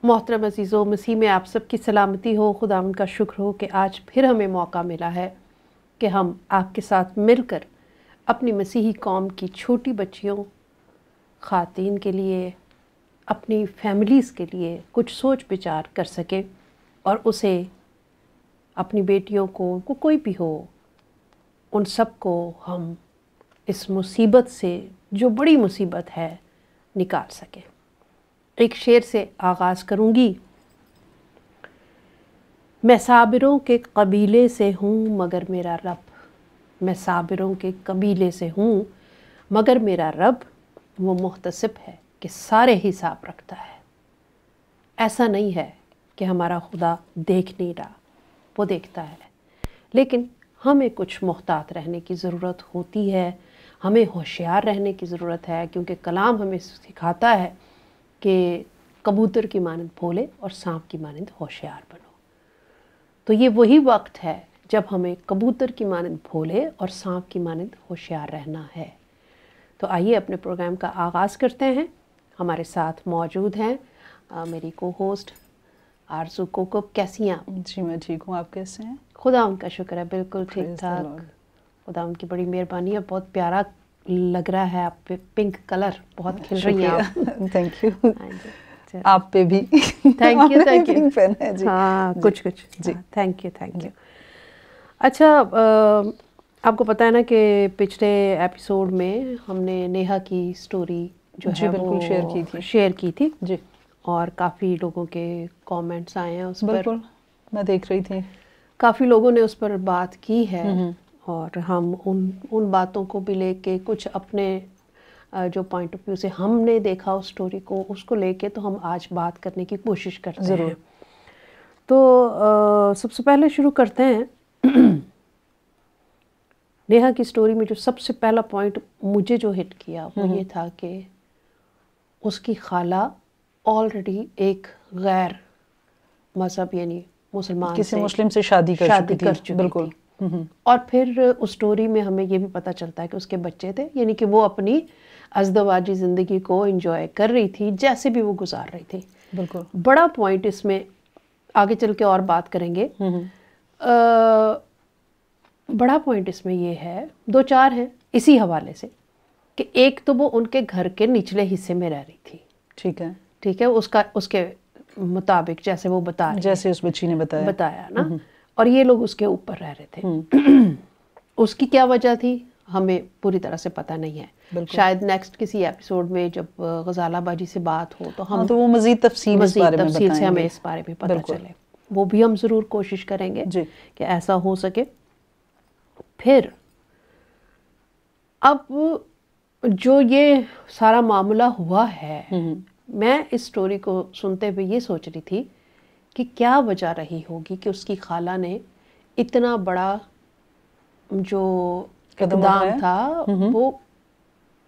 محترم عزیزوں، مسیح میں آپ سب کی سلامتی ہو. خدا ان کا شکر ہو کہ آج پھر ہمیں موقع ملا ہے کہ ہم آپ کے ساتھ مل کر اپنی مسیحی قوم کی چھوٹی بچیوں، خواتین کے لیے، اپنی فیملیز کے لیے کچھ سوچ بچار کر سکیں اور اسے اپنی بیٹیوں کو کوئی بھی ہو، ان سب کو ہم اس مصیبت سے جو بڑی مصیبت ہے نکال سکیں. ایک شعر سے آغاز کروں گی. میں صابروں کے قبیلے سے ہوں مگر میرا رب، میں صابروں کے قبیلے سے ہوں مگر میرا رب وہ محتسب ہے کہ سارے حساب رکھتا ہے. ایسا نہیں ہے کہ ہمارا خدا دیکھ نہیں رہا، وہ دیکھتا ہے، لیکن ہمیں کچھ محتاط رہنے کی ضرورت ہوتی ہے، ہمیں ہوشیار رہنے کی ضرورت ہے، کیونکہ کلام ہمیں سکھاتا ہے کہ کبوتر کی مانند بھولے اور سانپ کی مانند ہوشیار بنو. تو یہ وہی وقت ہے جب ہمیں کبوتر کی مانند بھولے اور سانپ کی مانند ہوشیار رہنا ہے. تو آئیے اپنے پروگرام کا آغاز کرتے ہیں. ہمارے ساتھ موجود ہیں میری کو ہوسٹ آرزو کوکو. کیسی ہیں آپ؟ جی میں ٹھیک ہوں، آپ کیسے ہیں؟ خدا ان کا شکر ہے، بالکل ٹھیک ٹھاک. خدا ان کی بڑی مہربانی ہے. بہت پیارا لگ رہا ہے آپ پہ، پنک کلر بہت کھل رہی ہیں آپ. Thank you. آپ پہ بھی تھینک یو. Thank you. ہاں کچھ جی تھینک یو. Thank you. اچھا، آپ کو پتہ ہے نا کہ پچھلے ایپیسوڈ میں ہم نے نیہا کی سٹوری جو ہے وہ شیئر کی تھی جی، اور کافی لوگوں کے کامنٹس آئے ہیں اس پر. بالکل میں دیکھ رہی تھی، کافی لوگوں نے اس پر بات کی ہے اور ہم ان باتوں کو بھی لے کے کچھ اپنے جو پوائنٹ آف ویو سے ہم نے دیکھا اس سٹوری کو، اس کو لے کے تو ہم آج بات کرنے کی کوشش کرتے ہیں. تو سب سے پہلے شروع کرتے ہیں نیہا کی سٹوری میں. جو سب سے پہلا پوائنٹ مجھے جو ہٹ کیا وہ یہ تھا کہ اس کی خالہ آلریڈی ایک غیر مذہب یعنی مسلمان کسی مسلم سے شادی کر چکی تھی. بالکل. اور پھر اس سٹوری میں ہمیں یہ بھی پتہ چلتا ہے کہ اس کے بچے تھے، یعنی کہ وہ اپنی ازدواجی زندگی کو انجوائے کر رہی تھی جیسے بھی وہ گزار رہی تھی. بالکل. بڑا پوائنٹ اس میں آگے چل کے اور بات کریں گے. بڑا پوائنٹ اس میں یہ ہے، دو چار ہیں اسی حوالے سے، کہ ایک تو وہ ان کے گھر کے نچلے حصے میں رہ رہی تھی. ٹھیک ہے. ٹھیک ہے، اس کے مطابق جیسے وہ بتا رہی جیسے اس بچی نے بتایا نا، اور یہ لوگ اس کے اوپر رہ رہے تھے. اس کی کیا وجہ تھی ہمیں پوری طرح سے پتہ نہیں ہے. شاید نیکسٹ کسی ایپیسوڈ میں جب غزالہ باجی سے بات ہو تو ہم تو وہ مزید تفصیل سے ہمیں اس بارے میں پتہ چلے. وہ بھی ہم ضرور کوشش کریں گے کہ ایسا ہو سکے. پھر اب جو یہ سارا معاملہ ہوا ہے، میں اس سٹوری کو سنتے ہوئے یہ سوچ رہی تھی کہ کیا وجہ رہی ہوگی کہ اس کی خالہ نے اتنا بڑا جو اقدام تھا وہ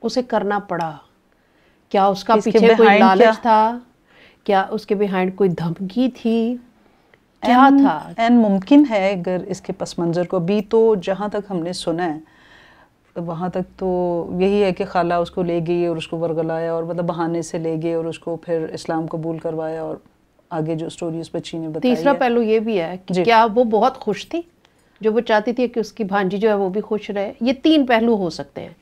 اسے کرنا پڑا. کیا اس کا پیچھے کوئی لالچ تھا؟ کیا اس کے بیہائنڈ کوئی دھمکی تھی؟ کیا تھا؟ ممکن ہے اگر اس کے پس منظر کو بھی، تو جہاں تک ہم نے سنا ہے وہاں تک تو یہی ہے کہ خالہ اس کو لے گئی اور اس کو ورگلایا، اور مطلب بہانے سے لے گئے اور اس کو پھر اسلام قبول کروایا، اور آگے جو سٹوری اس بچی نے بتائی ہے. تیسرا پہلو یہ بھی ہے کہ کیا وہ بہت خوش تھی، جو وہ چاہتی تھی کہ اس کی بھانجی جو ہے وہ بھی خوش رہے. یہ تین پہلو ہو سکتے ہیں.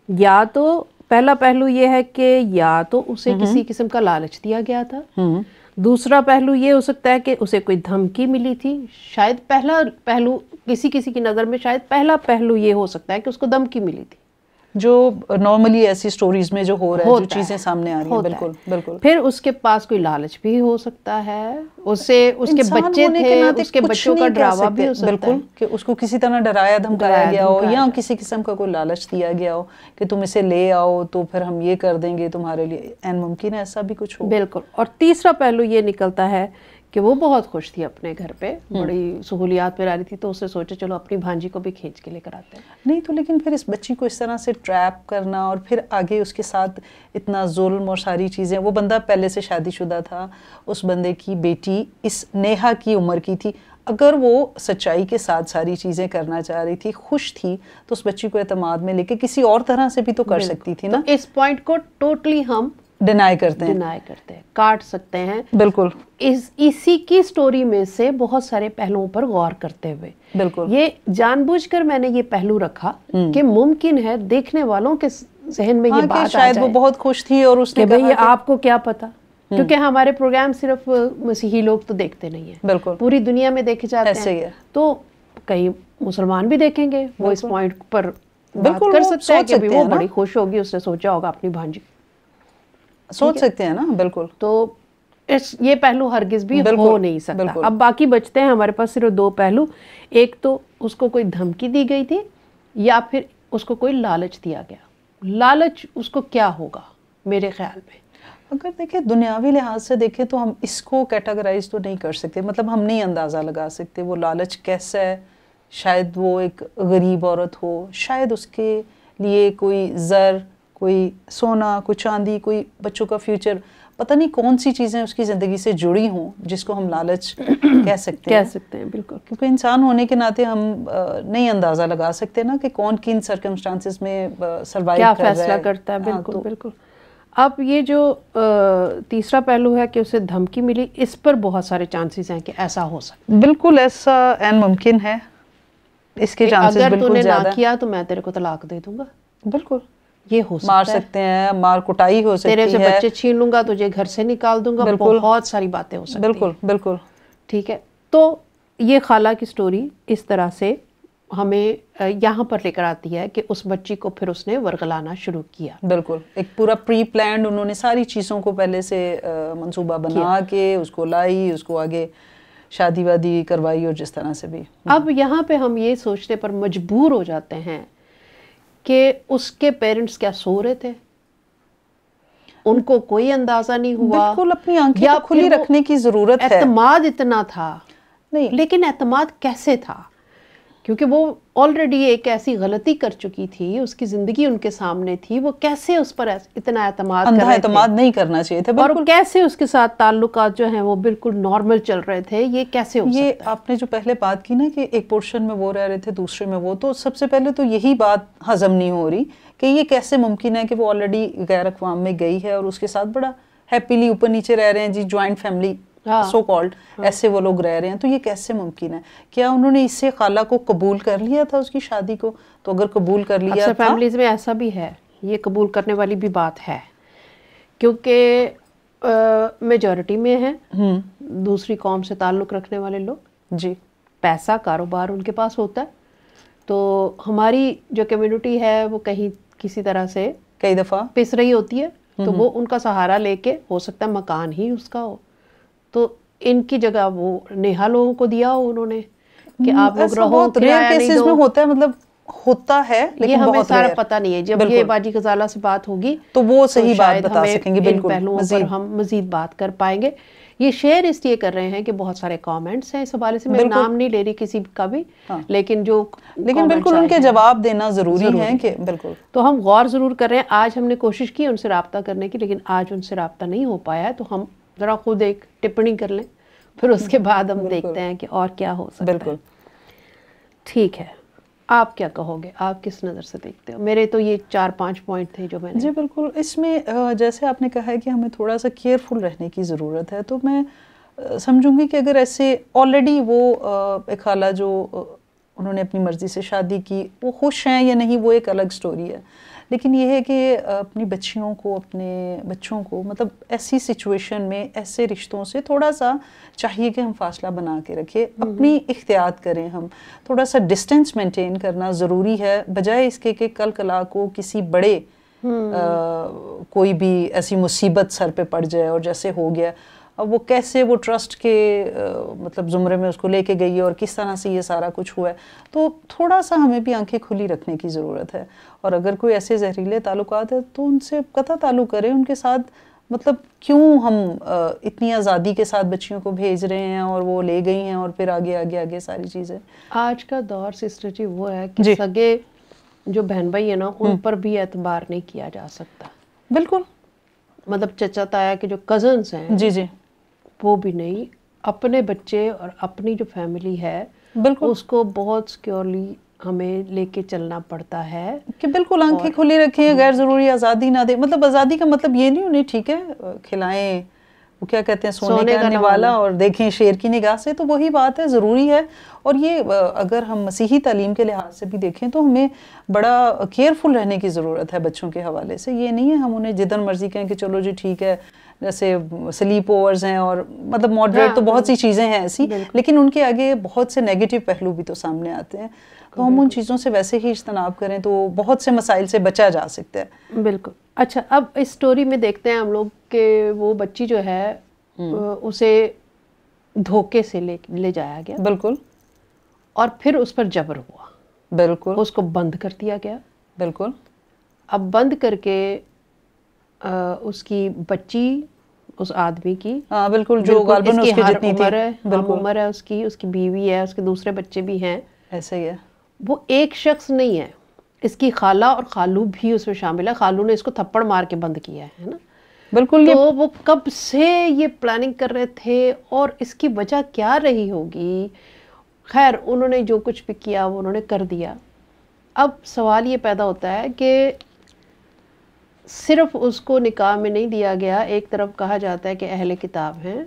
یا تو پہلا پہلو یہ ہے کہ یا تو اسے کسی قسم کا لالچ دیا گیا تھا. دوسرا پہلو یہ ہو سکتا ہے کہ اسے کوئی دھمکی ملی تھی. شاید پہلا پہلو کسی کی نظر میں شاید پہلا پہلو یہ ہو سکتا ہے کہ اس کو دھمکی ملی تھی، جو نارملی ایسی سٹوریز میں جو ہو رہا ہے، جو چیزیں سامنے آ رہی ہیں. بالکل بالکل. پھر اس کے پاس کوئی لالچ بھی ہو سکتا ہے، اسے اس کے بچے تھے، اس کے بچوں کا ڈراوا بھی ہو سکتا ہے. بالکل، کہ اس کو کسی طرح ڈرایا دھمکایا گیا ہو، یا کسی قسم کا کوئی لالچ دیا گیا ہو کہ تم اسے لے آؤ تو پھر ہم یہ کر دیں گے تمہارے لیے. ممکن ہے ایسا بھی کچھ ہو. بالکل. اور تیسرا پہلو یہ نکلتا ہے کہ وہ بہت خوش تھی اپنے گھر پہ، بڑی سہولیات پہ رہ رہی تھی، تو اسے سوچے چلو اپنی بھانجی کو بھی کھینچ کے لے کر آتے ہیں. نہیں تو لیکن پھر اس بچی کو اس طرح سے ٹریپ کرنا اور پھر آگے اس کے ساتھ اتنا ظلم اور ساری چیزیں. وہ بندہ پہلے سے شادی شدہ تھا، اس بندے کی بیٹی اس نیہا کی عمر کی تھی. اگر وہ سچائی کے ساتھ ساری چیزیں کرنا چاہ رہی تھی، خوش تھی، تو اس بچی کو اعتماد میں لے کے کسی اور طرح سے بھی تو کر سکتی تھی نا. اس پوائنٹ کو ٹوٹلی ہم ڈینائی کرتے ہیں, کاٹ سکتے ہیں. بالکل اسی کی سٹوری میں سے بہت سارے پہلوؤں پر غور کرتے ہوئے بالکل یہ جان بوجھ کر میں نے یہ پہلو رکھا کہ ممکن ہے دیکھنے والوں کے ذہن میں یہ بات آ جائے شاید وہ بہت خوش تھی اور اس نے کہ بھئی آپ کو کیا پتا, کیونکہ ہمارے پروگرام صرف مسیحی لوگ تو دیکھتے نہیں ہیں, بالکل پوری دنیا میں دیکھے جاتے ہیں, تو کئی مسلمان بھی دیکھیں گے, وہ اس پوائنٹ پر بات کر سکتے ہیں کہ وہ بڑی خوش ہوگی, اس نے سوچا ہوگا اپنی بھانجی, سوچ سکتے ہیں نا. بالکل. تو یہ پہلو ہرگز بھی ہو نہیں سکتا. اب باقی بچتے ہیں ہمارے پاس صرف دو پہلو, ایک تو اس کو کوئی دھمکی دی گئی تھی یا پھر اس کو کوئی لالچ دیا گیا. لالچ اس کو کیا ہوگا میرے خیال میں, اگر دیکھیں دنیاوی لحاظ سے دیکھیں تو ہم اس کو کیٹاگرائز تو نہیں کر سکتے, مطلب ہم نہیں اندازہ لگا سکتے وہ لالچ کیسا ہے. شاید وہ ایک غریب عورت ہو, شاید اس کے لیے کوئی زر, کوئی سونا, کوئی چاندی, کوئی بچوں کا فیوچر, پتہ نہیں کون سی چیزیں اس کی زندگی سے جڑی ہوں جس کو ہم لالچ کہہ سکتے ہیں. بالکل, کیونکہ انسان ہونے کے ناطے ہم نہیں اندازہ لگا سکتے نا کہ کون کن سرکمسٹانسز میں سروائیو کر رہا ہے, کیا فیصلہ کرتا ہے. بالکل بالکل. اب یہ جو تیسرا پہلو ہے کہ اسے دھمکی ملی, اس پر بہت سارے چانسز ہیں کہ ایسا ہو سکتا ہے. بالکل ایسا این ممکن ہے, اس کے چانسز بالکل زیادہ. اگر تو نے نہ کیا تو میں تیرے کو طلاق دے دوں گا. بالکل, یہ ہو سکتا ہے. مار سکتے ہیں, مار کٹائی ہو سکتی ہے, تیرے سے بچے چھین لوں گا, تجھے گھر سے نکال دوں گا, بہت ساری باتیں ہو سکتی ہیں. بالکل بالکل. ٹھیک ہے, تو یہ خالہ کی سٹوری اس طرح سے ہمیں یہاں پر لے کر آتی ہے کہ اس بچی کو پھر اس نے ورغلانا شروع کیا. بالکل, ایک پورا پری پلانڈ, انہوں نے ساری چیزوں کو پہلے سے منصوبہ بنا کے اس کو لائی, اس کو آگے شادی وادی کروائی اور جس طرح سے بھی. اب یہاں پہ ہم یہ سوچنے پر مجبور ہو جاتے ہیں کہ اس کے پیرنٹس کیا سو رہے تھے, ان کو کوئی اندازہ نہیں ہوا. بالکل, اپنی آنکھیں تو کھلی رکھنے کی ضرورت ہے. اعتماد اتنا تھا نہیں, لیکن اعتماد کیسے تھا, کیونکہ وہ آلریڈی ایک ایسی غلطی کر چکی تھی, اس کی زندگی ان کے سامنے تھی, وہ کیسے اس پر اتنا اعتماد کر رہے تھے. اعتماد نہیں کرنا چاہیے تھا. اور کیسے اس کے ساتھ تعلقات جو ہیں وہ بالکل نارمل چل رہے تھے, یہ کیسے ہو سکتا ہے. یہ آپ نے جو پہلے بات کی نا کہ ایک پورشن میں وہ رہ رہے تھے, دوسرے میں وہ, تو سب سے پہلے تو یہی بات ہضم نہیں ہو رہی کہ یہ کیسے ممکن ہے کہ وہ آلریڈی غیر اقوام میں گئی ہے اور اس کے ساتھ بڑا ہیپیلی اوپر نیچے رہ رہے ہیں جی, جوائنٹ فیملی سو کالڈ, ایسے وہ لوگ رہ رہے ہیں. تو یہ کیسے ممکن ہے, کیا انہوں نے اس سے خالہ کو قبول کر لیا تھا اس کی شادی کو؟ تو اگر قبول کر لیا تھا, فیملیز میں ایسا بھی ہے, یہ قبول کرنے والی بھی بات ہے, کیونکہ میجورٹی میں ہے دوسری قوم سے تعلق رکھنے والے لوگ, جی پیسہ کاروبار ان کے پاس ہوتا ہے. تو ہماری جو کمیونٹی ہے وہ کہیں کسی طرح سے کئی دفعہ پس رہی ہوتی ہے, تو وہ ان کا سہارا لے کے, ہو سکتا ہے مکان ہی اس کا ہو, تو ان کی جگہ وہ نیہا لوگوں کو دیا ہو انہوں نے کہ آپ لوگ رہو, کرایہ نہیں دو. میں ہوتا ہے, مطلب ہوتا ہے, لیکن یہ ہمیں بہت سارا پتہ نہیں ہے. جب یہ باجی غزالہ سے بات ہوگی تو وہ صحیح بات بتا سکیں گے. بالکل, پہلوؤں پر ہم مزید بات کر پائیں گے. یہ شیئر اس لیے کر رہے ہیں کہ بہت سارے کامنٹس ہیں اس حوالے سے, میں نام نہیں لے رہی کسی کا بھی, لیکن بالکل ان کے جواب دینا ضروری ہے کہ بالکل, تو ہم غور ضرور کر رہے ہیں. آج ہم نے کوشش کی ان سے رابطہ کرنے کی, لیکن آج ان سے رابطہ نہیں ہو پایا, تو ہم ذرا خود ایک ٹپنی کر لیں, پھر اس کے بعد ہم دیکھتے ہیں کہ اور کیا ہو سکتا ہے. بالکل ٹھیک ہے, آپ کیا کہو گے, آپ کس نظر سے دیکھتے ہو؟ میرے تو یہ 4-5 پوائنٹ تھے جو میں نے. جی بالکل, اس میں جیسے آپ نے کہا ہے کہ ہمیں تھوڑا سا کیئرفل رہنے کی ضرورت ہے, تو میں سمجھوں گی کہ اگر ایسے آلریڈی وہ ایک خالہ جو انہوں نے اپنی مرضی سے شادی کی, وہ خوش ہیں یا نہیں وہ ایک الگ سٹوری ہے, لیکن یہ ہے کہ اپنی بچیوں کو, اپنے بچوں کو, مطلب ایسی سچویشن میں, ایسے رشتوں سے تھوڑا سا چاہیے کہ ہم فاصلہ بنا کے رکھیں, اپنی احتیاط کریں, ہم تھوڑا سا ڈسٹینس مینٹین کرنا ضروری ہے, بجائے اس کے کہ کل کلا کو کسی بڑے کوئی بھی ایسی مصیبت سر پہ پڑ جائے, اور جیسے ہو گیا اب وہ کیسے وہ ٹرسٹ کے مطلب زمرے میں اس کو لے کے گئی ہے اور کس طرح سے یہ سارا کچھ ہوا ہے. تو تھوڑا سا ہمیں بھی آنکھیں کھلی رکھنے کی ضرورت ہے, اور اگر کوئی ایسے زہریلے تعلقات ہیں تو ان سے قطع تعلق کریں, ان کے ساتھ مطلب کیوں ہم اتنی آزادی کے ساتھ بچیوں کو بھیج رہے ہیں اور وہ لے گئی ہیں اور پھر آگے آگے آگے ساری چیزیں. آج کا دور سسٹر جی وہ ہے کہ سگے جو بہن بھائی ہیں نا, ان پر بھی اعتبار نہیں کیا جا سکتا. بالکل, مطلب چچا تایا کے جو کزنس ہیں, جی جی, وہ بھی نہیں. اپنے بچے اور اپنی جو فیملی ہے بالکل, اس کو بہت سیکیورلی ہمیں لے کے چلنا پڑتا ہے کہ بالکل آنکھیں کھلی رکھیں, غیر ضروری آزادی نہ دیں. مطلب آزادی کا مطلب یہ نہیں ہونی, ٹھیک ہے کھلائیں, وہ کیا کہتے ہیں, سونے کا نوالا, اور دیکھیں شیر کی نگاہ سے, تو وہی بات ہے, ضروری ہے. اور یہ اگر ہم مسیحی تعلیم کے لحاظ سے بھی دیکھیں تو ہمیں بڑا کیئرفل رہنے کی ضرورت ہے بچوں کے حوالے سے. یہ نہیں ہے ہم انہیں جدن مرضی کہیں کہ چلو جی ٹھیک ہے, جیسے سلیپ اوورز ہیں, اور مطلب ماڈریٹ تو بہت سی چیزیں ہیں ایسی, لیکن ان کے آگے بہت سے نیگیٹو پہلو بھی تو سامنے آتے ہیں. تو ہم ان چیزوں سے ویسے ہی اجتناب کریں تو بہت سے مسائل سے بچا جا سکتا ہے. بالکل. اچھا, اب اس سٹوری میں دیکھتے ہیں ہم لوگ کہ وہ بچی جو ہے اسے دھوکے سے لے جایا گیا. بالکل. اور پھر اس پر جبر ہوا. بالکل. اس کو بند کر دیا گیا. بالکل. اب بند کر کے اس کی بچی, اس آدمی کی, بالکل, جو غالباً اس کی جتنی تھی, عمر ہے اس کی بیوی ہے, اس کے دوسرے بچے بھی ہیں, ایسا ہی ہے. وہ ایک شخص نہیں ہے, اس کی خالہ اور خالو بھی اس میں شامل ہے. خالو نے اس کو تھپڑ مار کے بند کیا ہے نا. بالکل. تو وہ کب سے یہ پلاننگ کر رہے تھے, اور اس کی وجہ کیا رہی ہوگی. خیر, انہوں نے جو کچھ بھی کیا وہ انہوں نے کر دیا. اب سوال یہ پیدا ہوتا ہے کہ صرف اس کو نکاح میں نہیں دیا گیا, ایک طرف کہا جاتا ہے کہ اہل کتاب ہیں,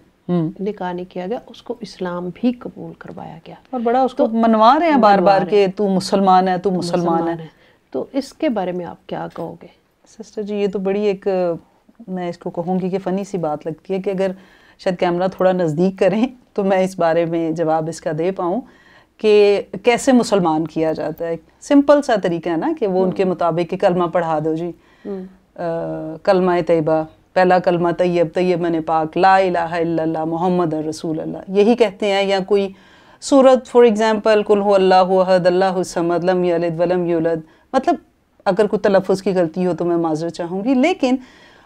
نکاح نہیں کیا گیا, اس کو اسلام بھی قبول کروایا گیا, اور بڑا اس کو منوا رہے ہیں بار بار کہ تو مسلمان ہے, تو مسلمان ہے. تو اس کے بارے میں آپ کیا کہو گے؟ سسٹر جی, یہ تو بڑی ایک, میں اس کو کہوں گی کہ فنی سی بات لگتی ہے کہ اگر شاید کیمرہ تھوڑا نزدیک کریں تو میں اس بارے میں جواب اس کا دے پاؤں کہ کیسے مسلمان کیا جاتا ہے. سمپل سا طریقہ ہے نا کہ وہ ان کے مطابق کلمہ پڑھا دو جی, کلمہ طیبہ, پہلا کلمہ طیب, طیب من پاک, لا الہ الا اللہ محمد رسول اللہ, یہی کہتے ہیں. یا کوئی سورت فار ایگزامپل قل هو اللہ احد اللہ الصمد لم یلد ولم یولد, مطلب اگر کوئی تلفظ کی غلطی ہو تو میں معذرت چاہوں گی. لیکن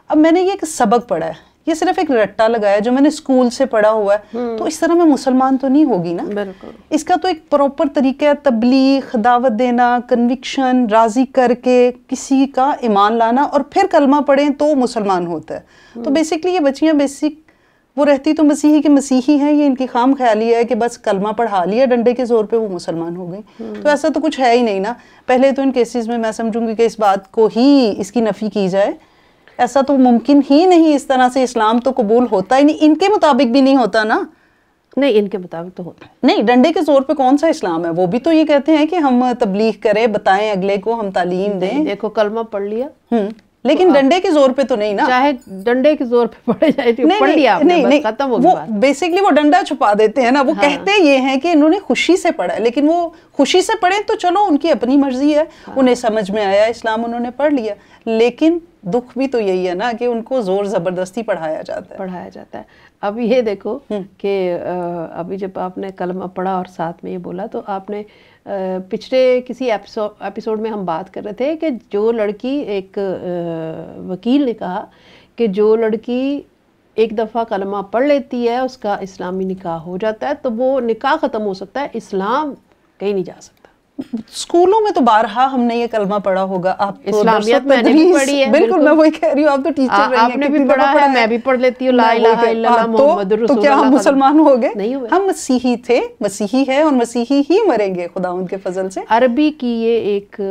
اب میں نے یہ ایک سبق پڑھا ہے, یہ صرف ایک رٹا لگایا جو میں نے اسکول سے پڑھا ہوا ہے, تو اس طرح میں مسلمان تو نہیں ہوگی نا. بالکل. اس کا تو ایک پراپر طریقہ ہے, تبلیغ, دعوت دینا, کنوکشن, راضی کر کے کسی کا ایمان لانا, اور پھر کلمہ پڑھیں تو مسلمان ہوتا ہے. تو بیسکلی یہ بچیاں وہ رہتی تو مسیحی کے مسیحی ہیں, یہ ان کی خام خیالی ہے کہ بس کلمہ پڑھا لیا ڈنڈے کے زور پہ وہ مسلمان ہو گئی. تو ایسا تو کچھ ہے ہی نہیں نا. پہلے تو ان کیسز میں سمجھوں گی کہ اس بات کو ہی, اس کی نفی کی جائے. ایسا تو ممکن ہی نہیں, اس طرح سے اسلام تو قبول ہوتا ہی نہیں, ان کے مطابق بھی نہیں ہوتا نا. نہیں, ان کے مطابق تو ہوتا ہے. نہیں, ڈنڈے کے زور پہ کون سا اسلام ہے. وہ بھی تو یہ کہتے ہیں کہ ہم تبلیغ کریں, بتائیں اگلے کو, ہم تعلیم دیں. دیکھو کلمہ پڑھ لیا, لیکن ڈنڈے کے زور پہ تو نہیں نا. چاہے ڈنڈے کے زور پہ پڑھے جائے, پڑھ لیا آپ نے, بس ختم ہو گیا. بیسکلی وہ ڈنڈا چھپا دیتے ہیں نا. وہ کہتے یہ ہیں کہ انہوں نے خوشی سے پڑھا ہے, لیکن وہ خوشی سے پڑھیں تو چلو ان کی اپنی مرضی ہے, انہیں سمجھ میں آیا اسلام, انہوں نے پڑھ لیا. لیکن دکھ بھی تو یہی ہے نا کہ ان کو زور زبردستی پڑھایا جاتا ہے. اب یہ دیکھو کہ ابھی جب آپ نے کلمہ پڑھا اور ساتھ میں یہ بولا, تو آپ نے پچھلے کسی ایپیسوڈ میں ہم بات کر رہے تھے کہ جو لڑکی, ایک وکیل نے کہا کہ جو لڑکی ایک دفعہ کلمہ پڑھ لیتی ہے اس کا اسلامی نکاح ہو جاتا ہے, تو وہ نکاح ختم ہو سکتا ہے, اسلام کہیں نہیں جا سکتا. اسکولوں میں تو بارہا ہم نے یہ کلمہ پڑھا ہوگا. آپ تو اسلامیت میں نے بھی پڑھی ہے. بالکل, میں وہی کہہ رہی ہوں, آپ تو ٹیچر رہی ہیں, آپ نے بھی پڑھا ہے, میں بھی پڑھ لیتی ہوں لا الہ الا اللہ محمد رسول اللہ. تو کیا ہم مسلمان ہو گئے؟ نہیں ہوئے. ہم مسیحی تھے, مسیحی ہے, اور مسیحی ہی مریں گے خدا ان کے فضل سے. عربی کی یہ ایک,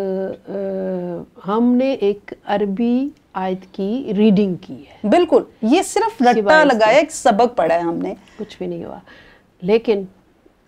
ہم نے ایک عربی آیت کی ریڈنگ کی ہے. بالکل, یہ صرف رٹا لگایا, ایک سبق پڑھا ہے ہم نے, کچھ بھی نہیں ہوا. لیکن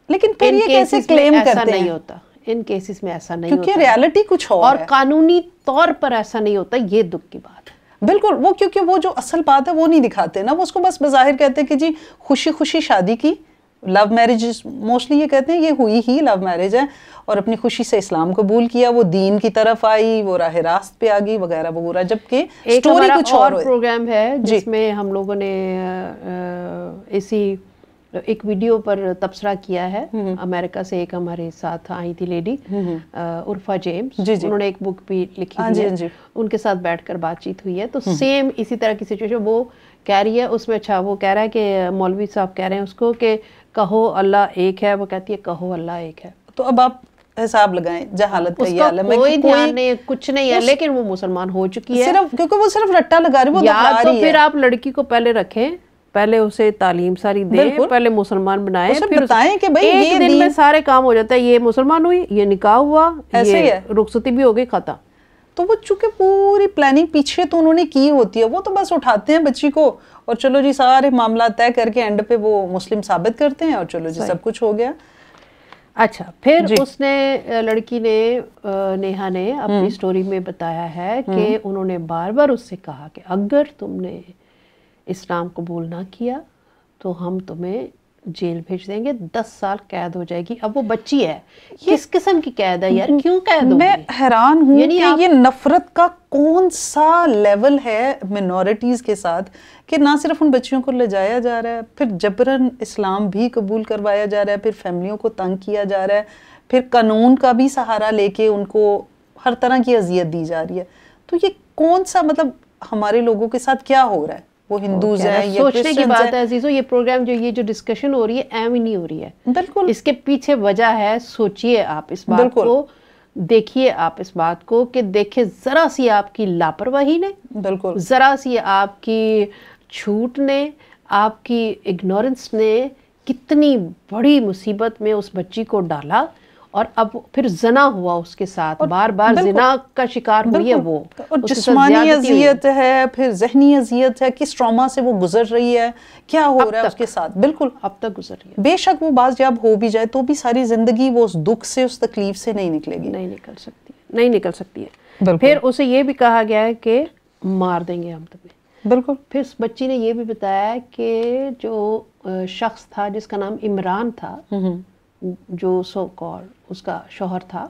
پھر یہ کیسے کلیم کرتے ہیں؟ نہیں ہوتا ان کیسز میں, ایسا نہیں ہوتا کیونکہ ریالٹی کچھ اور قانونی طور پر ایسا نہیں ہوتا. یہ دکھ کی بات ہے. بالکل, وہ کیونکہ وہ جو اصل بات ہے وہ نہیں دکھاتے نا. وہ اس کو بس بظاہر کہتے ہیں کہ جی خوشی خوشی شادی کی, لو میرج موسٹلی یہ کہتے ہیں, یہ ہوئی ہی لو میرج ہے, اور اپنی خوشی سے اسلام قبول کیا, وہ دین کی طرف آئی, وہ راہ راست پہ آ گئی وغیرہ وغیرہ. جبکہ سٹوری کچھ اور پروگرام ہے جس میں ہم لوگوں نے اسی ایک ویڈیو پر تبصرہ کیا ہے. امریکہ سے ایک ہمارے ساتھ آئی تھی لیڈی, عرفہ جیمز, انہوں نے ایک بک بھی لکھی ہے, ان کے ساتھ بیٹھ کر بات چیت ہوئی ہے. تو سیم اسی طرح کی سچویشن وہ کہہ رہی ہے اس میں. اچھا, وہ کہہ رہا ہے کہ مولوی صاحب کہہ رہے ہیں اس کو کہ کہو اللہ ایک ہے, وہ کہتی ہے کہو اللہ ایک ہے. تو اب آپ حساب لگائیں, جہالت کا یہ عالم ہے, کوئی دھیان نہیں, کچھ نہیں ہے, لیکن وہ مسلمان ہو چکی ہے صرف کیونکہ وہ صرف رٹا لگا رہی ہے. وہ یا تو پھر آپ لڑکی کو پہلے رکھیں پہلے اسے تعلیم ساری دیں, پہلے مسلمان بنائیں, پھر بتائیں کہ بھائی ایک دن میں سارے کام ہو جاتا ہے, یہ مسلمان ہوئی, یہ نکاح ہوا, یہ رخصتی بھی ہو گئی, ختم. تو وہ چونکہ پوری پلاننگ پیچھے تو انہوں نے کی ہوتی ہے, وہ تو بس اٹھاتے ہیں بچی کو اور چلو جی سارے معاملات طے کر کے اینڈ پہ وہ مسلم ثابت کرتے ہیں اور چلو جی سب کچھ ہو گیا. اچھا, پھر اس نے لڑکی نے نیہا نے اپنی سٹوری میں بتایا ہے کہ انہوں نے بار بار اس سے کہا کہ اگر تم نے اسلام قبول نہ کیا تو ہم تمہیں جیل بھیج دیں گے, 10 سال قید ہو جائے گی. اب وہ بچی ہے, کس قسم کی قید ہے یار, کیوں قید ہوگی؟ میں حیران ہوں کہ یہ نفرت کا کون سا لیول ہے منورٹیز کے ساتھ کہ نہ صرف ان بچیوں کو لے جایا جا رہا ہے, پھر جبراً اسلام بھی قبول کروایا جا رہا ہے, پھر فیملیوں کو تنگ کیا جا رہا ہے, پھر قانون کا بھی سہارا لے کے ان کو ہر طرح کی اذیت دی جا رہی ہے. تو یہ کون سا مطلب ہمارے لوگوں کے ساتھ کیا ہو رہا ہے؟ وہ ہندوز ہیں یا سوچنے کی بات ہے عزیزو, یہ پروگرام یہ جو ڈسکشن ہو رہی ہے ایم ہی نہیں ہو رہی ہے. بالکل اس کے پیچھے وجہ ہے, سوچئے آپ اس بات کو, دیکھیے آپ اس بات کو کہ دیکھیں ذرا سی آپ کی لاپرواہی نے, بالکل ذرا سی آپ کی چھوٹ نے, آپ کی اگنورنس نے کتنی بڑی مصیبت میں اس بچی کو ڈالا, اور اب پھر زنا ہوا اس کے ساتھ, بار بار زنا کا شکار ہوئی ہے وہ, اور جسمانی اذیت ہے, پھر ذہنی اذیت ہے, کس ٹراما سے وہ گزر رہی ہے, کیا ہو رہا ہے اس کے ساتھ. بالکل اب تک گزر رہی ہے. بے شک وہ باز جب ہو بھی جائے تو بھی ساری زندگی وہ اس دکھ سے, اس تکلیف سے نہیں نکلے گی, نہیں نکل سکتی ہے. پھر اسے یہ بھی کہا گیا ہے کہ مار دیں گے ہم تمہیں. بالکل. پھر اس بچی نے یہ بھی بتایا کہ جو شخص تھا جس کا نام عمران تھا, جو سو کال اس کا شوہر تھا,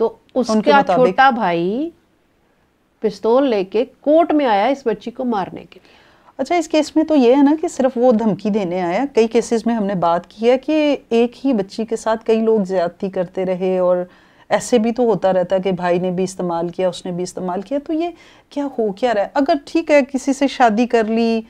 تو اس کا چھوٹا بھائی پستول لے کے کورٹ میں آیا اس بچی کو مارنے کے لیے. اچھا, اس کیس میں تو یہ ہے نا کہ صرف وہ دھمکی دینے آیا, کئی کیسز میں ہم نے بات کی ہے کہ ایک ہی بچی کے ساتھ کئی لوگ زیادتی کرتے رہے, اور ایسے بھی تو ہوتا رہتا ہے کہ بھائی نے بھی استعمال کیا, اس نے بھی استعمال کیا. تو یہ کیا ہو کیا رہا ہے؟ اگر ٹھیک ہے کسی سے شادی کر لی,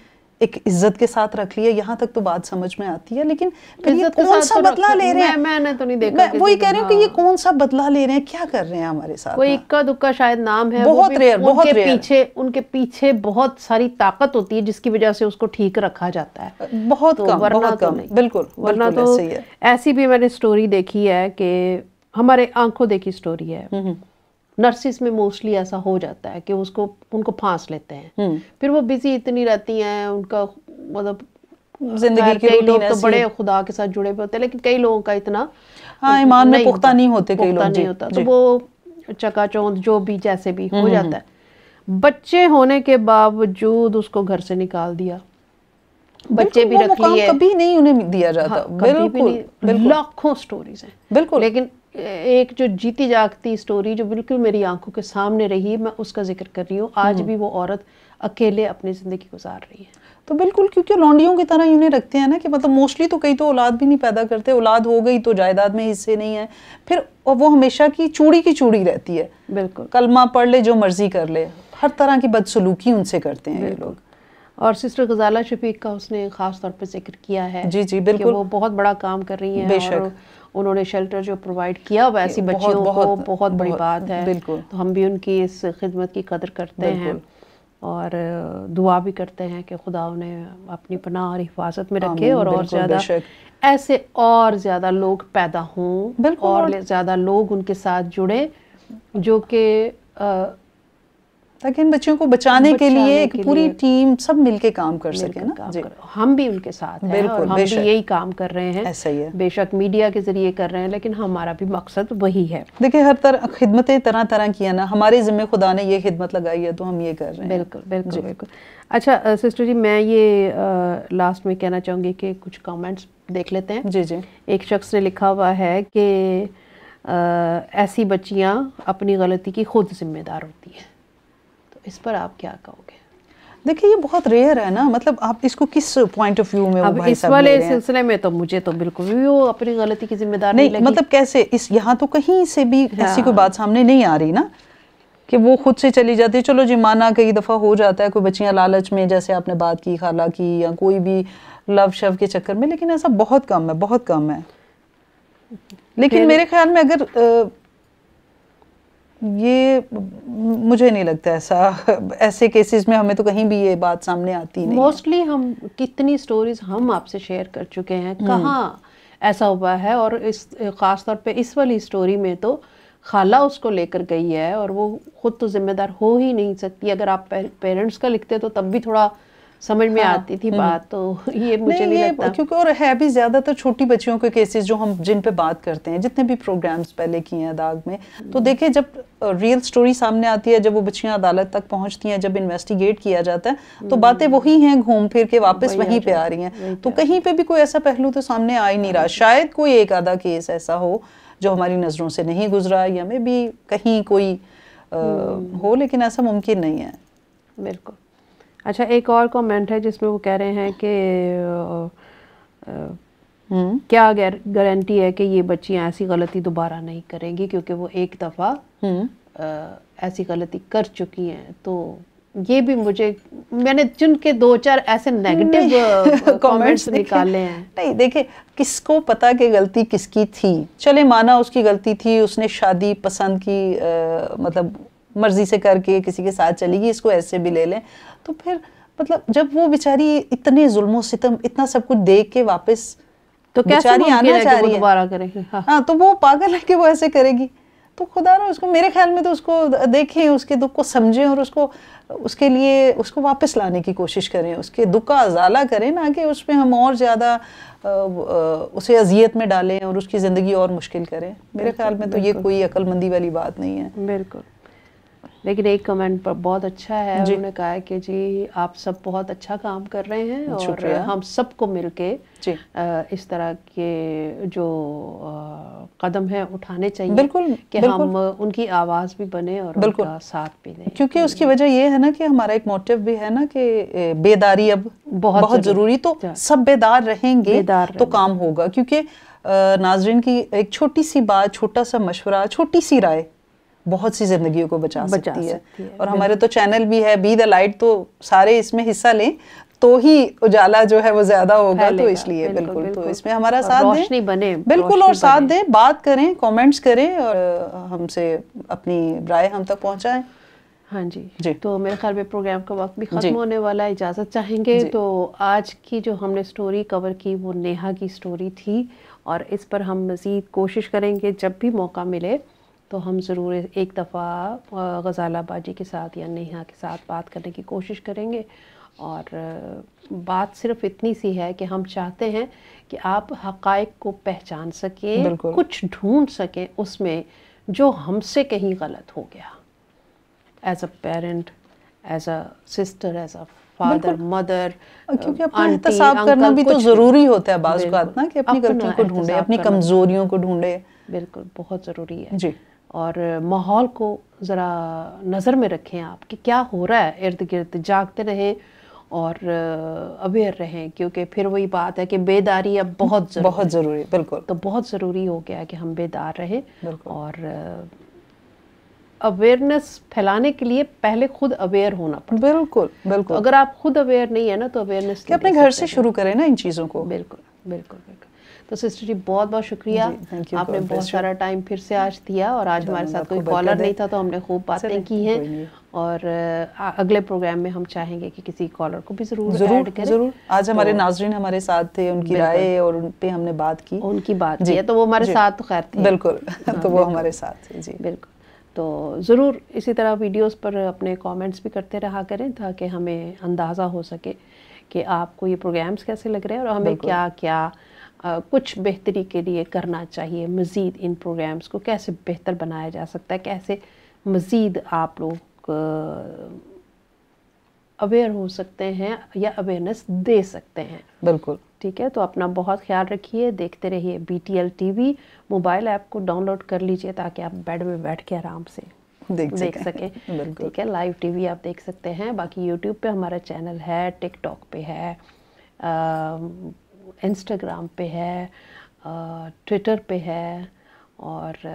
ایک عزت کے ساتھ رکھ لیا, یہاں تک تو بات سمجھ میں آتی ہے, لیکن پھر یہ کون سا بدلہ لے رہے ہیں؟ میں نے تو نہیں دیکھا, وہی کہہ رہی ہوں کہ یہ کون سا بدلہ لے رہے ہیں, کیا کر رہے ہیں ہمارے ساتھ؟ کوئی اکا دکا شاید نام ہے, بہت ریئر, بہت ریئر. ان کے پیچھے بہت ساری طاقت ہوتی ہے جس کی وجہ سے اس کو ٹھیک رکھا جاتا ہے. بہت کم, بہت کم. بالکل, ورنہ تو ایسی بھی میں نے سٹوری دیکھی ہے کہ ہمارے آنکھوں دیکھی سٹوری ہے, نرسز میں موسٹلی ایسا ہو جاتا ہے کہ ان کو پھانس لیتے ہیں, پھر وہ بزی اتنی رہتی ہیں, ان کا مطلب زندگی کی کئی لوگ تو بڑے خدا کے ساتھ جڑے ہوئے ہوتے ہیں, لیکن کئی لوگوں کا اتنا ایمان میں پختہ نہیں ہوتے, کئی لوگ نہیں ہوتا, تو وہ چکا چوند جو بھی جیسے بھی ہو جاتا ہے. بچے ہونے کے باوجود اس کو گھر سے نکال دیا, بچے بھی رکھ لیے, کبھی نہیں انہیں دیا جاتا. بالکل, لاکھوں سٹوریز ہیں. بالکل. لیکن ایک جو جیتی جاگتی سٹوری جو بالکل میری آنکھوں کے سامنے رہی, میں اس کا ذکر کر رہی ہوں. آج بھی وہ عورت اکیلے اپنی زندگی گزار رہی ہے. تو بالکل, کیونکہ لونڈیوں کی طرح انہیں رکھتے ہیں نا کہ مطلب موسٹلی تو کئی تو اولاد بھی نہیں پیدا کرتے, اولاد ہو گئی تو جائیداد میں حصے نہیں ہیں, پھر وہ ہمیشہ کی چوڑی رہتی ہے. بالکل. کلمہ پڑھ لے, جو مرضی کر لے, ہر طرح کی بدسلوکی ان سے کرتے ہیں یہ لوگ. اور سسٹر غزالہ شفیق کا اس نے خاص طور پہ ذکر کیا ہے. جی جی بالکل. کہ وہ بہت بڑا کام کر رہی ہیں, اور انہوں نے شیلٹر جو پرووائڈ کیا ہوا ایسی بچیوں کو, بہت بڑی بات ہے. بالکل. تو ہم بھی ان کی اس خدمت کی قدر کرتے ہیں, اور دعا بھی کرتے ہیں کہ خدا انہیں اپنی پناہ اور حفاظت میں رکھے, اور زیادہ ایسے اور زیادہ لوگ پیدا ہوں, اور زیادہ لوگ ان کے ساتھ جڑے جو کہ تاکہ ان بچوں کو بچانے کے لیے ایک پوری ٹیم سب مل کے کام کر سکے نا. ہم بھی ان کے ساتھ ہیں, اور ہم بھی یہی کام کر رہے ہیں. ایسا ہی ہے, بے شک میڈیا کے ذریعے کر رہے ہیں, لیکن ہمارا بھی مقصد وہی ہے. دیکھیں ہر طرح خدمتیں طرح کی ہیں نا, ہمارے ذمہ خدا نے یہ خدمت لگائی ہے تو ہم یہ کر رہے ہیں. بالکل بالکل بالکل. اچھا سسٹر جی, میں یہ لاسٹ میں کہنا چاہوں گی کہ کچھ کامنٹس دیکھ لیتے ہیں. جی جی. ایک شخص نے لکھا ہوا ہے کہ ایسی بچیاں اپنی غلطی کی خود ذمہ دار ہوتی ہیں, تو اس پر آپ کیا کہو گے؟ دیکھیں یہ بہت ریئر ہے نا, مطلب آپ اس کو کس پوائنٹ آف ویو میں اب اس والے سلسلے میں تو مجھے تو بالکل بھی وہ اپنی غلطی کی ذمہ دار نہیں لگی. مطلب کیسے, اس یہاں تو کہیں سے بھی ایسی کوئی بات سامنے نہیں آ رہی نا کہ وہ خود سے چلی جاتی ہے. چلو جی مانا کئی دفعہ ہو جاتا ہے, کوئی بچیاں لالچ میں, جیسے آپ نے بات کی خالہ کی, یا کوئی بھی لو شو کے چکر میں, لیکن ایسا بہت کم ہے, بہت کم ہے. لیکن میرے خیال میں اگر یہ مجھے نہیں لگتا ایسا، ایسے کیسز میں ہمیں تو کہیں بھی یہ بات سامنے آتی نہیں. موسٹلی ہم کتنی سٹوریز ہم آپ سے شیئر کر چکے ہیں، کہاں ایسا ہوا ہے. اور اس خاص طور پہ اس والی سٹوری میں تو خالہ اس کو لے کر گئی ہے اور وہ خود تو ذمہ دار ہو ہی نہیں سکتی. اگر آپ پیرنٹس کا لکھتے تو تب بھی تھوڑا سمجھ میں آتی تھی بات، تو یہ مجھے نہیں لگتا. کیونکہ اور ہے بھی زیادہ تر چھوٹی بچیوں کے کیسز جو ہم جن پہ بات کرتے ہیں، جتنے بھی پروگرامز پہلے کیے ہیں داغ میں، تو دیکھیں جب ریئل سٹوری سامنے آتی ہے، جب وہ بچیاں عدالت تک پہنچتی ہیں، جب انویسٹیگیٹ کیا جاتا ہے، تو باتیں وہی ہیں گھوم پھر کے واپس وہیں پہ آ رہی ہیں. تو کہیں پہ بھی کوئی ایسا پہلو تو سامنے آ ہی نہیں رہا. شاید کوئی ایک آدھا کیس ایسا ہو جو ہماری نظروں سے نہیں گزرا، یا میں بھی کہیں کوئی ہو، لیکن ایسا ممکن نہیں ہے. بالکل. اچھا، ایک اور کامنٹ ہے جس میں وہ کہہ رہے ہیں کہ کیا گارنٹی ہے کہ یہ بچیاں ایسی غلطی دوبارہ نہیں کریں گی، کیونکہ وہ ایک دفعہ ایسی غلطی کر چکی ہیں. تو یہ بھی میں نے جن کے 2-4 ایسے نیگیٹو کامنٹس نکالے ہیں. نہیں دیکھیں، کس کو پتا کہ غلطی کس کی تھی. چلے مانا اس کی غلطی تھی، اس نے شادی پسند کی، مطلب مرضی سے کر کے کسی کے ساتھ چلی گئی، اس کو ایسے بھی لے لیں. تو پھر مطلب جب وہ بیچاری اتنے ظلم و ستم اتنا سب کچھ دیکھ کے واپس تو کیسے ممکن ہے کہ وہ دوبارہ کرے گی؟ ہاں، تو وہ پاگل ہے کہ وہ ایسے کرے گی. تو خدا رہا اس کو، میرے خیال میں تو اس کو دیکھیں، اس کے دکھ کو سمجھیں اور اس کے لیے اس کو واپس لانے کی کوشش کریں، اس کے دکھ کا ازالہ کریں، نہ کہ اس میں ہم اور زیادہ اسے اذیت میں ڈالیں اور اس کی زندگی اور مشکل کریں. میرے خیال میں تو یہ کوئی عقل مندی والی بات نہیں ہے. بالکل. لیکن ایک کمنٹ پر بہت اچھا ہے، انہوں نے کہا ہے کہ جی آپ سب بہت اچھا کام کر رہے ہیں، اور ہم سب کو مل کے اس طرح کے جو قدم ہے اٹھانے چاہیے کہ ہم ان کی آواز بھی بنے اور ان کا ساتھ بھی دیں. کیونکہ اس کی وجہ یہ ہے نا کہ ہمارا ایک موٹیو بھی ہے نا کہ بیداری اب بہت ضروری. تو سب بیدار رہیں گے تو کام ہوگا. کیونکہ ناظرین کی ایک چھوٹی سی بات، چھوٹا سا مشورہ، چھوٹی سی رائے بہت سی زندگیوں کو بچا سکتی ہے. اور ہمارے تو چینل بھی ہے بی دا لائٹ، تو سارے اس میں حصہ لیں تو ہی اجالا جو ہے وہ زیادہ ہوگا. تو اس لیے بالکل تو اس میں ہمارا ساتھ دیں، بالکل، اور ساتھ دیں، بات کریں، کامنٹس کریں، اور ہم سے اپنی رائے ہم تک پہنچائیں. ہاں جی. تو میرے خیال میں پروگرام کا وقت بھی ختم ہونے والا ہے، اجازت چاہیں گے. تو آج کی جو ہم نے سٹوری کور کی وہ نیہا کی سٹوری تھی، اور اس پر ہم مزید کوشش کریں گے جب بھی موقع ملے تو ہم ضرور ایک دفعہ غزالہ باجی کے ساتھ یا نیہا کے ساتھ بات کرنے کی کوشش کریں گے. اور بات صرف اتنی سی ہے کہ ہم چاہتے ہیں کہ آپ حقائق کو پہچان سکیں، کچھ ڈھونڈ سکیں اس میں جو ہم سے کہیں غلط ہو گیا، as a parent, as a sister, as a father, mother. کیونکہ اپنا احتساب کرنا بھی تو ضروری ہوتا ہے بعض اوقات نا، کہ اپنی غلطیوں کو ڈھونڈے، اپنی کمزوریوں کو ڈھونڈے. بالکل بہت ضروری ہے. جی. اور ماحول کو ذرا نظر میں رکھیں آپ کہ کیا ہو رہا ہے ارد گرد، جاگتے رہیں اور اویئر رہیں، کیونکہ پھر وہی بات ہے کہ بیداری اب بہت ضروری. بالکل. تو بہت ضروری ہو گیا کہ ہم بیدار رہیں. اور اویئرنیس پھیلانے کے لیے پہلے خود اویئر ہونا پڑتا ہے. بالکل. اگر آپ خود اویئر نہیں ہے نا تو اویئرنیس کہ اپنے گھر سے شروع کریں نا ان چیزوں کو. بالکل. تو سسٹر جی بہت بہت شکریہ، آپ نے بہت سارا ٹائم پھر سے آج دیا، اور آج ہمارے ساتھ کوئی کالر نہیں تھا تو ہم نے خوب باتیں کی ہیں. اور اگلے پروگرام میں ہم چاہیں گے کہ کسی کالر کو بھی ضرور ایڈ کریں. ضرور. آج ہمارے ناظرین ہمارے ساتھ تھے، ان کی رائے اور ان پہ ہم نے بات کی. ان کی بات کی ہے تو وہ ہمارے ساتھ تو خیر تھے. بالکل. تو وہ ہمارے ساتھ تھے. جی بالکل. تو ضرور اسی طرح ویڈیوز پر اپنے کامنٹس بھی کرتے رہا کریں تاکہ ہمیں اندازہ ہو سکے کہ آپ کو یہ پروگرامز کیسے لگ رہے ہیں، اور ہمیں کیا کیا کچھ بہتری کے لیے کرنا چاہیے. مزید ان پروگرامز کو کیسے بہتر بنایا جا سکتا ہے، کیسے مزید آپ لوگ اویئر ہو سکتے ہیں یا اویئرنیس دے سکتے ہیں. بالکل. ٹھیک ہے. تو اپنا بہت خیال رکھیے، دیکھتے رہیے BTL TV. موبائل ایپ کو ڈاؤن لوڈ کر لیجئے تاکہ آپ بیڈ میں بیٹھ کے آرام سے دیکھ سکیں. ٹھیک ہے. لائیو TV آپ دیکھ سکتے ہیں. باقی YouTube پہ ہمارا چینل ہے، ٹک ٹاک پہ ہے، انسٹاگرام پہ ہے، ٹویٹر پہ ہے، اور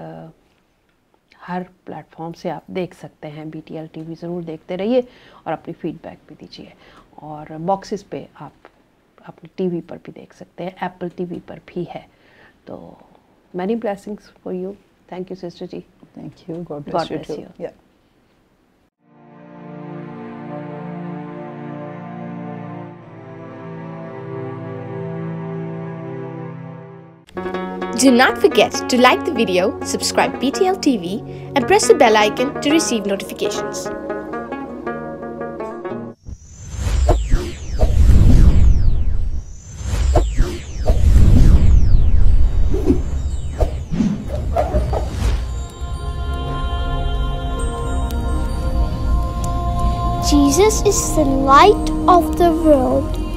ہر پلیٹ فارم سے آپ دیکھ سکتے ہیں. BTL TV ضرور دیکھتے رہیے اور اپنی فیڈ بیک بھی دیجیے. اور باکسز پہ آپ اپنے TV پر بھی دیکھ سکتے ہیں، ایپل TV پر بھی ہے. تو many blessings for you. Thank you sister ji. Thank you. God God bless you bless too. you. Yeah. Do not forget to like the video, subscribe BTL TV, and press the bell icon to receive notifications. Jesus is the light of the world.